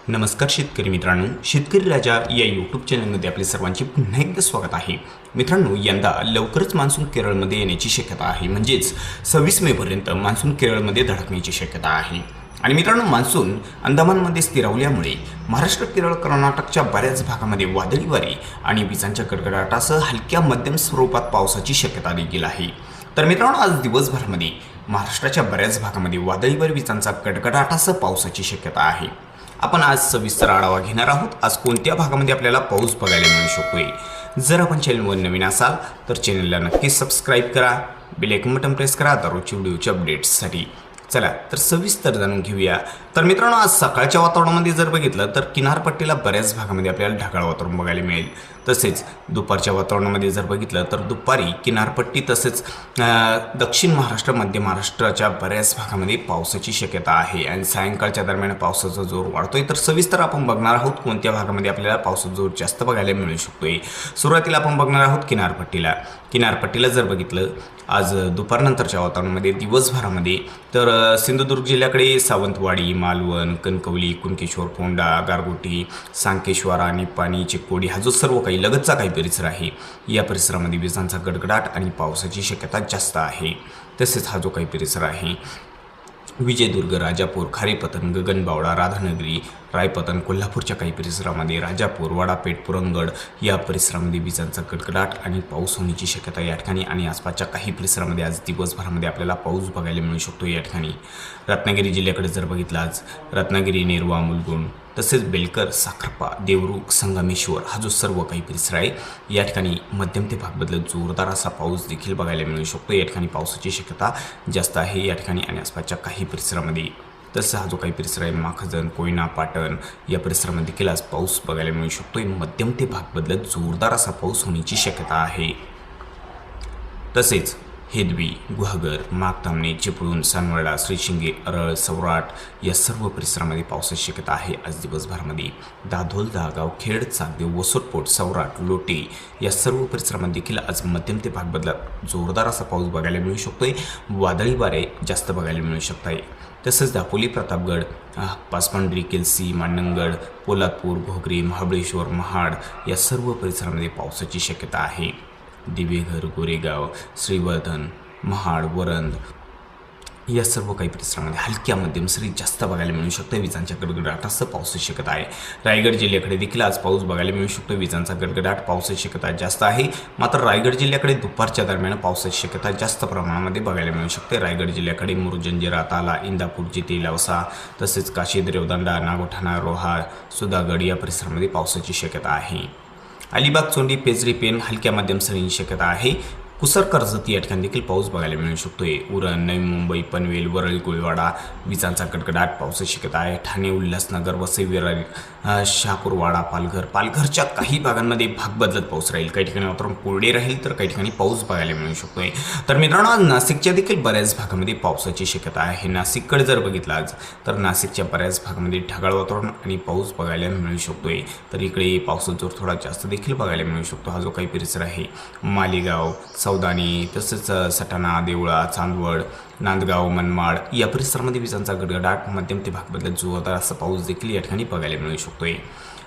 नमस्कार शेतकरी मित्रांनो, शेतकरी राजा या यूट्यूब चॅनलमध्ये आपले सर्वांचे पुन्हा एकदा स्वागत आहे. मित्रांनो, यंदा लवकरच मान्सून केरळमध्ये येण्याची शक्यता आहे. म्हणजेच 26 मेपर्यंत मान्सून केरळमध्ये धडकण्याची शक्यता आहे. आणि मित्रांनो, मान्सून अंदमानमध्ये स्थिरावल्यामुळे महाराष्ट्र, केरळ, कर्नाटकच्या बऱ्याच भागामध्ये वादळी वारे आणि विजांच्या गडगडाटासह हलक्या मध्यम स्वरूपात पावसाची शक्यता देखील आहे. तर मित्रांनो, आज दिवसभरामध्ये महाराष्ट्राच्या बऱ्याच भागामध्ये वादळी वारे, विजांचा गडगडाटासह पावसाची शक्यता आहे. आपण आज सविस्तर आढावा घेणार आहोत. आज कोणत्या भागामध्ये आपल्याला पाऊस बघायला मिळू शकतोय. जर आपण चॅनलवर नवीन असाल तर चॅनलला नक्की सबस्क्राईब करा, बेल आयकॉन बटन प्रेस करा दररोजच्या व्हिडिओच्या अपडेट्ससाठी. चला तर सविस्तर जाणून घेऊया. तर मित्रांनो, आज सकाळच्या वातावरणामध्ये जर बघितलं तर किनारपट्टीला बऱ्याच भागामध्ये आपल्याला ढगाळ वातावरण बघायला मिळेल. तसेच दुपारच्या वातावरणामध्ये जर बघितलं तर दुपारी किनारपट्टी तसेच दक्षिण महाराष्ट्र, मध्य महाराष्ट्राच्या बऱ्याच भागामध्ये पावसाची शक्यता आहे. आणि सायंकाळच्या दरम्यान पावसाचा जोर वाढतोय. तर सविस्तर आपण बघणार आहोत कोणत्या भागामध्ये आपल्याला पावसाचा जोर जास्त बघायला मिळू शकतोय. सुरुवातीला आपण बघणार आहोत किनारपट्टीला जर बघितलं आज दुपारनंतरच्या वातावरणामध्ये दिवसभरामध्ये तर सिंधुदुर्ग जिल्ह्याकडे सावंतवाडी, मालवण, कणकवली, कुणकेश्वर, फोंडा, गारगोटी, सांकेश्वरा, निपाणी, चिक्कोडी हा जो सर्व काही लगतचा काही परिसर आहे या परिसरामध्ये विजांचा गडगडाट आणि पावसाची शक्यता जास्त आहे. तसेच हा जो काही परिसर आहे विजयदुर्ग, राजापूर, खारेपतन, गगनबावडा, राधानगरी, रायपतन, कोल्हापूरच्या काही परिसरामध्ये, राजापूर, वाडापेठ, पुरंदर या परिसरामध्ये विजांचा गडगडाट आणि पाऊस होण्याची शक्यता या ठिकाणी आणि आसपासच्या काही परिसरामध्ये आज दिवसभरामध्ये आपल्याला पाऊस बघायला मिळू शकतो. या ठिकाणी रत्नागिरी जिल्ह्याकडे जर बघितलं आज रत्नागिरी, नेरवा, मुलगुण तसेच बेलकर, साखरपा, देवरुख, संगमेश्वर हा जो सर्व काही परिसर आहे या ठिकाणी मध्यम ते भाग बदलत जोरदार असा पाऊस देखील बघायला मिळू शकतो. या ठिकाणी पावसाची शक्यता जास्त आहे या ठिकाणी आणि आसपासच्या काही परिसरामध्ये. तसं हा जो काही परिसर आहे माखजन, कोयना, पाटण या परिसरामध्ये देखील आज पाऊस बघायला मिळू शकतो. मध्यम ते भाग बदलत जोरदार असा पाऊस होण्याची शक्यता आहे. तसेच हेदवी, गुहागर, मागतामणे, चिपळूण, सानवडा, श्रीशिंगे, अरळ, सौराट या सर्व परिसरामध्ये पावसाची शक्यता आहे आज दिवसभरामध्ये. दाधोल, दहागाव, खेड, चाकदेव, वसोटपोट, सौराट, लोटे या सर्व परिसरामध्ये देखील आज मध्यम ते भाग बदलत जोरदार असा पाऊस बघायला मिळू शकतोय. वादळी वारे जास्त बघायला मिळू शकत आहे. तसंच दापोली, प्रतापगड, पाचपांढरी, केलसी, मांडणगड, पोलादपूर, घोगरी, महाबळेश्वर, महाड या सर्व परिसरामध्ये पावसाची शक्यता आहे. दिवेघर, गोरेगाव, श्रीवर्धन, महाड, वरंद या सर्व काही परिसरामध्ये हलक्या मध्यम सरी जास्त बघायला मिळू शकतो. विजांच्या गडगडाटासह पावसाची शक्यता आहे. रायगड जिल्ह्याकडे देखील आज पाऊस बघायला मिळू शकतो. विजांचा गडगडाट, पावसाची शक्यता जास्त आहे. मात्र रायगड जिल्ह्याकडे दुपारच्या दरम्यान पावसाची शक्यता जास्त प्रमाणामध्ये बघायला मिळू शकते. रायगड जिल्ह्याकडे मुरुजंजिरा, ताला, इंदापूर, जिते, लवसा तसेच काशी, रेवदंडा, नागोठाणा, रोहा, सुधागड या परिसरामध्ये पावसाची शक्यता आहे. अलिबाग, चोंडी, पेजरी, पेन हलक्या मध्यम सरींची शक्यता आहे. कुसर, कर्जत या ठिकाणी देखील पाऊस बघायला मिळू शकतोय. उरण, नवी मुंबई, पनवेल, वरळी, कोळवाडा विजांचा गडगडाट, पावसाची शक्यता आहे. ठाणे, उल्हासनगर, वसई, विरार, शहापूरवाडा, पालघरच्या काही भागांमध्ये भाग बदलत पाऊस राहील. काही ठिकाणी वातावरण कोरडे राहील तर काही ठिकाणी पाऊस बघायला मिळू शकतोय. तर मित्रांनो, आज नाशिकच्या देखील बऱ्याच भागामध्ये पावसाची शक्यता आहे. नाशिककडे जर बघितलं आज तर नाशिकच्या बऱ्याच भागामध्ये ढगाळ वातावरण आणि पाऊस बघायला मिळू शकतोय. तर इकडे पावसाचा जोर थोडा जास्त देखील बघायला मिळू शकतो. हा जो काही परिसर आहे मालेगाव, सौदानी तसेच सटाणा, देवळा, चांदवड, नांदगाव, मनमाड या परिसरामध्ये विजांचा गडगडाट, मध्यम ते भाग बदलत जोरदार असा पाऊस देखील या ठिकाणी बघायला मिळू शकतोय.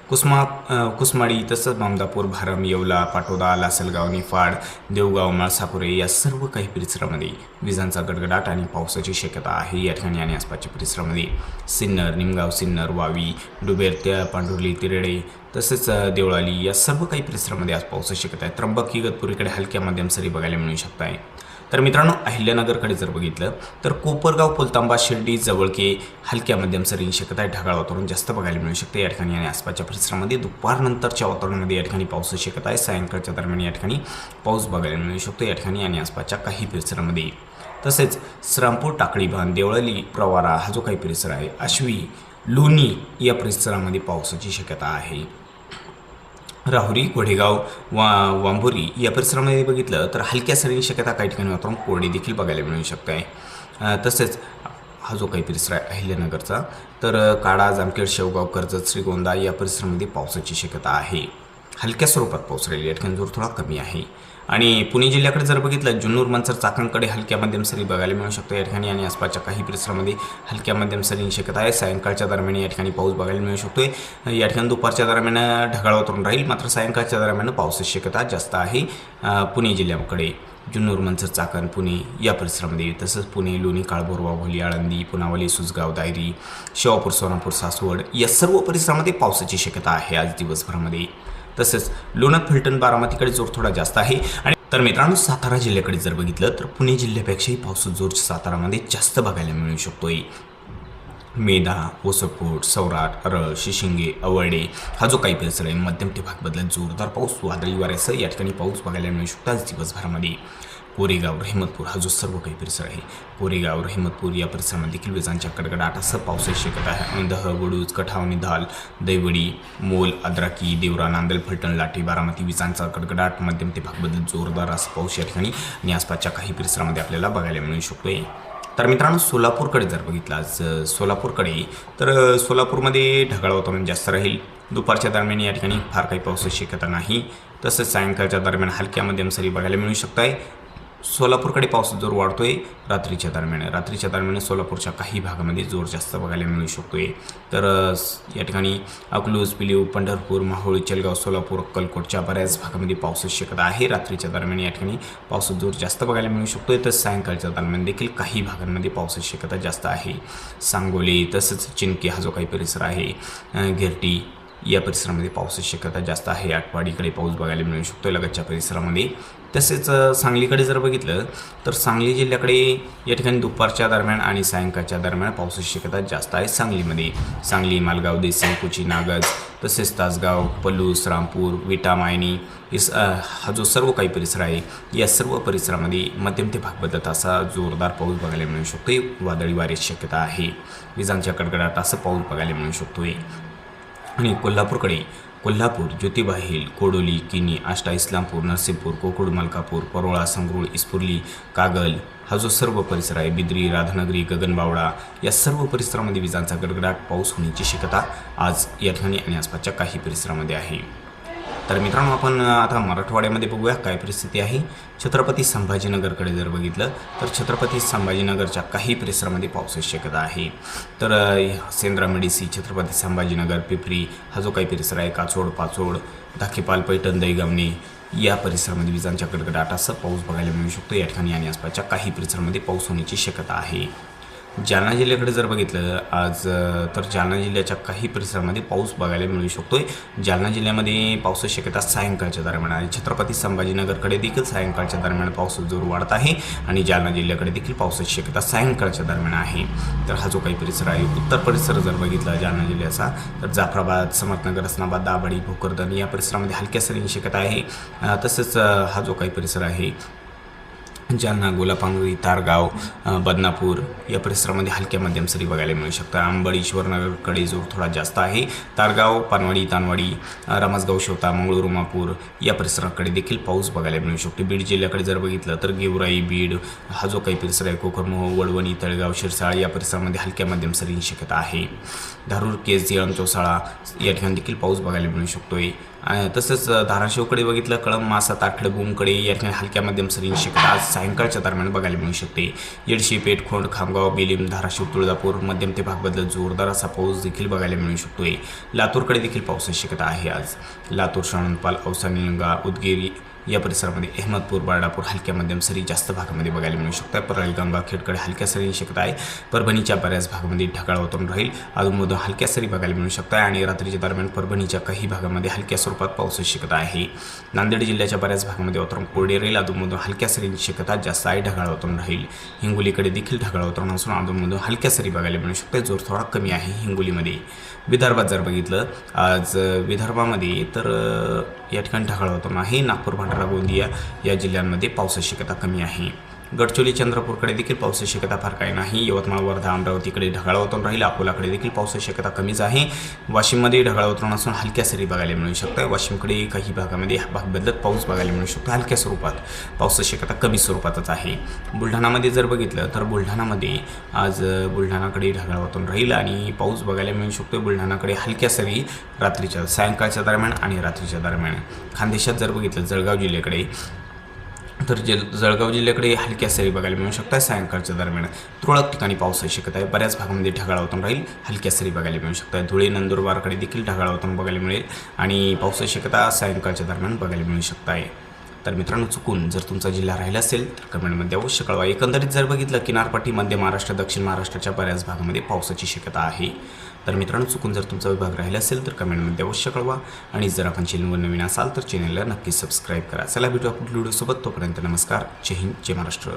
कुसमाडी तसंच मामदापूर, भारम, येवला, पाटोदा, लासलगाव, निफाड, देवगाव, माळसापुरे या सर्व काही परिसरामध्ये विजांचा गडगडाट आणि पावसाची शक्यता आहे या ठिकाणी आणि आसपासच्या परिसरामध्ये. सिन्नर, निमगाव, सिन्नर, वावी, डुबेर, पांढुर्ली, तिरेडे तसेच देवळाली या सर्व काही परिसरामध्ये आज पावसाची शक्यता आहे. त्र्यंबक, इगतपुरीकडे हलक्या मध्यम सरी बघायला मिळू शकत आहे. तर मित्रांनो, अहिल्यानगरकडे जर बघितलं तर कोपरगाव, पोलतांबा, शिर्डी, जवळके हलक्या मध्यम सरींची शक्यता आहे. ढगाळ वातावरण जास्त बघायला मिळू शकते या ठिकाणी आणि आसपासच्या परिसरामध्ये. दुपारनंतरच्या वातावरणामध्ये या ठिकाणी पावसाची शक्यता आहे. सायंकाळच्या दरम्यान या ठिकाणी पाऊस बघायला मिळू शकतो या ठिकाणी आणि आसपासच्या काही परिसरामध्ये. तसेच श्रामपूर, टाकळी, भान, देवळाली, प्रवारा हा जो काही परिसर आहे, आश्वी, लोणी या परिसरामध्ये पावसाची शक्यता आहे. राहुरी, घोडेगाव, वांभोरी या परिसरामध्ये बघितलं तर हलक्या सरींची शक्यता, काही ठिकाणी वातावरण कोरडे देखील बघायला मिळू शकत आहे. तसेच हा जो काही परिसर आहे अहिल्यानगरचा तर काडा, जामखेड, शेवगाव, कर्जत, श्रीगोंदा या परिसरामध्ये पावसाची शक्यता आहे. हलक्या स्वरूपात पाऊस राहील. या ठिकाणी जोर थोडा कमी आहे. आणि पुणे जिल्ह्याकडे जर बघितलं जुन्नर मंचर चाकणकडे हलक्या मध्यम सरी बघायला मिळू शकतो या ठिकाणी आणि आसपासच्या काही परिसरामध्ये हलक्या मध्यम सरींची शक्यता आहे। सायंकाळच्या दरम्यान या ठिकाणी पाऊस बघायला मिळू शकतोय। या ठिकाणी दुपारच्या दरम्यान ढगाळ वातावरण राहील, मात्र सायंकाळच्या दरम्यान पावसाची शक्यता जास्त आहे पुणे जिल्ह्याकडे। जुन्नर मंचर चाकण पुणे या परिसरामध्ये, तसंच पुणे लोणी काळभोर वाघोली आळंदी पुनावली सुसगाव दायरी शेवापूर सोनापूर सासवड या सर्व परिसरामध्ये पावसाची शक्यता आहे आज दिवसभरामध्ये। तसंच लोणंद फलटण बारामतीकडे जोर थोडा जास्त आहे। आणि तर मित्रांनो सातारा जिल्ह्याकडे जर बघितलं तर पुणे जिल्ह्यापेक्षाही पावसाचा जोर सातारामध्ये जास्त बघायला मिळू शकतोय। मेधा वसटकोट सौराट अरळ शिशिंगे अवळडे हा जो काही परिसर आहे मध्यम ते भाग बदलत जोरदार पाऊस वादळी वाऱ्यासह या ठिकाणी पाऊस बघायला मिळू शकतो आज दिवसभरामध्ये। कोरेगाव रहमतपूर हा जो सर्व काही परिसर आहे कोरेगाव रहमतपूर या परिसरामध्ये देखील विजांच्या कडकडाटासह पावसाची शक्यता आहे। अंधह वडूज कठाव निधाल दैवडी मोल अद्राकी देवरा नांदेड फलटण लाठी बारामती विजांचा कडकडाट मध्यम ते भाग बदलत जोरदार असा पाऊस या ठिकाणी आणि आसपासच्या काही परिसरामध्ये आपल्याला बघायला मिळू शकतोय। तर मित्रांनो सोलापूरकडे जर बघितलं आज सोलापूरकडे तर सोलापूरमध्ये ढगाळ वातावरण जास्त राहील। दुपारच्या दरम्यान या ठिकाणी फार काही पावसाची शक्यता नाही, तसंच सायंकाळच्या दरम्यान हलक्या मध्यम सरी बघायला मिळू शकत आहे। सोलापूरकडे पाऊस जोर वाढतोय रात्रीच्या दरम्यान सोलापूरच्या काही भागामध्ये जोर जास्त बघायला मिळू शकतोय। तर या ठिकाणी अकलूज पिलीव पंढरपूर माहुळ चेलगाव सोलापूर अक्कलकोटच्या बऱ्याच भागामध्ये पावसाची शक्यता आहे। रात्रीच्या दरम्यान या ठिकाणी पावसाचा जोर जास्त बघायला मिळू शकतोय, तर सायंकाळच्या दरम्यान देखील काही भागांमध्ये पावसाची शक्यता जास्त आहे। सांगोली तसंच चिंकी हा जो काही परिसर आहे गिरटी या परिसरामध्ये पावसाची शक्यता जास्त आहे। आटपाडीकडे पाऊस बघायला मिळू शकतो लगतच्या परिसरामध्ये। तसेच सांगलीकडे जर बघितलं तर सांगली जिल्ह्याकडे या ठिकाणी दुपारच्या दरम्यान आणि सायंकाळच्या दरम्यान पावसाची शक्यता जास्त आहे। सांगलीमध्ये सांगली मालगाव देसिंग कुची नागज तसेच तासगाव पलूस रामपूर विटा मायनी हा जो सर्व काही परिसर आहे या सर्व परिसरामध्ये मध्यम ते भाग बदलत असा जोरदार पाऊस बघायला मिळू शकतोय। वादळी वाऱ्याची शक्यता आहे, विजांच्या कडकडाट असं पाऊस बघायला मिळू शकतोय। आणि कोल्हापूर ज्योतिबा हिल कोडोली किनी आष्टा इस्लामपूर नरसिंहपूर कोकुड मलकापूर परोळा संगरूळ इस्पुर्ली कागल हा जो सर्व परिसर आहे बिद्री राधानगरी गगनबावडा या सर्व परिसरामध्ये विजांचा गडगडाट पाऊस होण्याची शक्यता आज या ठिकाणी आणि आसपासच्या काही परिसरामध्ये आहे। तर मित्रांनो आपण आता मराठवाड्यामध्ये बघूया काय परिस्थिती आहे। छत्रपती संभाजीनगरकडे जर बघितलं तर छत्रपती संभाजीनगरच्या काही परिसरामध्ये पावसाची शक्यता आहे। तर सेंद्रा मेडिसी छत्रपती संभाजीनगर पिपरी हा जो काही परिसर आहे काचोड पाचोड धाकेपाल पैठण दैगावणे या परिसरामध्ये विजांच्या कडकडाटासह पाऊस बघायला मिळू शकतो या ठिकाणी आणि आसपासच्या काही परिसरामध्ये पाऊस होण्याची शक्यता आहे। जालना जिल्ह्याकडे जर बघितलं आज तर जालना जिल्ह्याच्या काही परिसरामध्ये पाऊस बघायला मिळू शकतोय। जालना जिल्ह्यामध्ये पावसाची शक्यता सायंकाळच्या दरम्यान आहे। छत्रपती संभाजीनगरकडे देखील सायंकाळच्या दरम्यान पावसाचा जोर वाढत आहे आणि जालना जिल्ह्याकडे देखील पावसाची शक्यता सायंकाळच्या दरम्यान आहे। तर हा जो काही परिसर आहे उत्तर परिसर जर बघितला जालना जिल्ह्याचा तर जाफराबाद समर्थनगर हसनाबाद दाभाडी भोकरदन या परिसरामध्ये हलक्या सरींची शक्यता आहे। तसंच हा जो काही परिसर आहे जालना गोलापांगरी तारगाव बदनापूर या परिसरामध्ये हलक्या मध्यम सरी बघायला मिळू शकतात। अंबळीश्वरनगरकडे जोर थोडा जास्त आहे। तारगाव पानवाडी तानवाडी रामसगाव शेवता मंगळूर उमापूर या परिसराकडे देखील पाऊस बघायला मिळू शकतो। बीड जिल्ह्याकडे जर बघितलं तर गेवराई बीड हा जो काही परिसर आहे कोकरमोह वडवणी तळगाव शिरसाळ या परिसरामध्ये हलक्या मध्यम सरींची शक्यता आहे। धारूर केस येळम चौसाळा या ठिकाणी देखील पाऊस बघायला मिळू शकतोय। तसंच धाराशिवकडे बघितलं कळंब मासा तारखेड बूमकडे या ठिकाणी हलक्या मध्यम सरींची शक्यता आज सायंकाळच्या दरम्यान बघायला मिळू शकते। येडशी पेठखोंड खामगाव बेलीम धाराशिव तुळजापूर मध्यम ते भाग बदलत जोरदार असा पाऊस देखील बघायला मिळू शकतोय। लातूरकडे देखील पावसाची शक्यता आहे आज। लातूर शाणूनपाल औसा निलंगा उदगीर या परिसरामध्ये अहमदपूर बारडापूर हलक्या मध्यम सरी जास्त भागामध्ये बघायला मिळू शकतात। परळी गंगाखेडकडे हलक्या सरींची शक्यता आहे। परभणीच्या बऱ्याच भागामध्ये ढगाळ वातावरण राहील, अधूनमधून हलक्या सरी बघायला मिळू शकतात आणि रात्रीच्या दरम्यान परभणीच्या काही भागामध्ये हलक्या स्वरूपात पावसाची शक्यता आहे। नांदेड जिल्ह्याच्या बऱ्याच भागामध्ये वातावरण कोरडे राहील, अधूनमधून हलक्या सरींची शक्यता जास्त आहे, ढगाळ वातावरण राहील। हिंगोलीकडे देखील ढगाळ वातावरण असून अधूनमधून हलक्या सरी बघायला मिळू शकते, जोर थोडा कमी आहे हिंगोलीमध्ये। विदर्भात जर बघितलं आज विदर्भामध्ये तर या ठिकाणी ढगाळ वातावरण आहे। नागपूर भंडारा गोंदिया या जिल्ह्यांमध्ये पावसाची शक्यता कमी आहे। गडचिरोली चंद्रपूरकडे देखील पावसाची शक्यता फार काही नाही। यवतमाळ वर्धा अमरावतीकडे ढगाळ वातावरण राहील, अकोलाकडे देखील पावसाची शक्यता कमीच आहे। वाशिममध्ये ढगाळ वातावरण असून हलक्या सरी बघायला मिळू शकते। वाशिमकडे काही भागामध्ये भाग बदलत पाऊस बघायला मिळू शकतो, हलक्या स्वरूपात पावसाची शक्यता कमी स्वरूपातच आहे। बुलढाणामध्ये जर बघितलं तर बुलढाणामध्ये आज बुलढाणाकडे ढगाळ वातावरण राहील आणि पाऊस बघायला मिळू शकतो। बुलढाणाकडे हलक्या सरी रात्रीच्या सायंकाळच्या दरम्यान आणि रात्रीच्या दरम्यान। खानदेशात जर बघितलं जळगाव जिल्ह्याकडे तर जळगाव जिल्ह्याकडे हलक्या सरी बघायला मिळू शकतात. सायंकाळच्या दरम्यान तुरळक ठिकाणी पावसाची शक्यता आहे. बऱ्याच भागामध्ये ढगाळ वातावरण राहील. हलक्या सरी बघायला मिळू शकतात. धुळे नंदुरबारकडे देखील ढगाळ वातावरण बघायला मिळेल आणि पावसाची शक्यता सायंकाळच्या दरम्यान बघायला मिळू शकत आहे. तर मित्रांनो, चुकून जर तुमचा जिल्हा राहिला असेल तर कमेंटमध्ये अवश्य कळवा. एकंदरीत जर बघितलं किनारपट्टी, मध्य महाराष्ट्र, दक्षिण महाराष्ट्राच्या बऱ्याच भागामध्ये पावसाची शक्यता आहे. तर मित्रांनो, चुकून जर तुमचा विभाग राहिला असेल तर कमेंटमध्ये अवश्य कळवा. आणि जर आपण चॅनलवर नवीन असाल तर चॅनलला नक्की सबस्क्राईब करा. चला भेटू आपण व्हिडिओसोबत. तोपर्यंत नमस्कार. जय हिंद, जय महाराष्ट्र.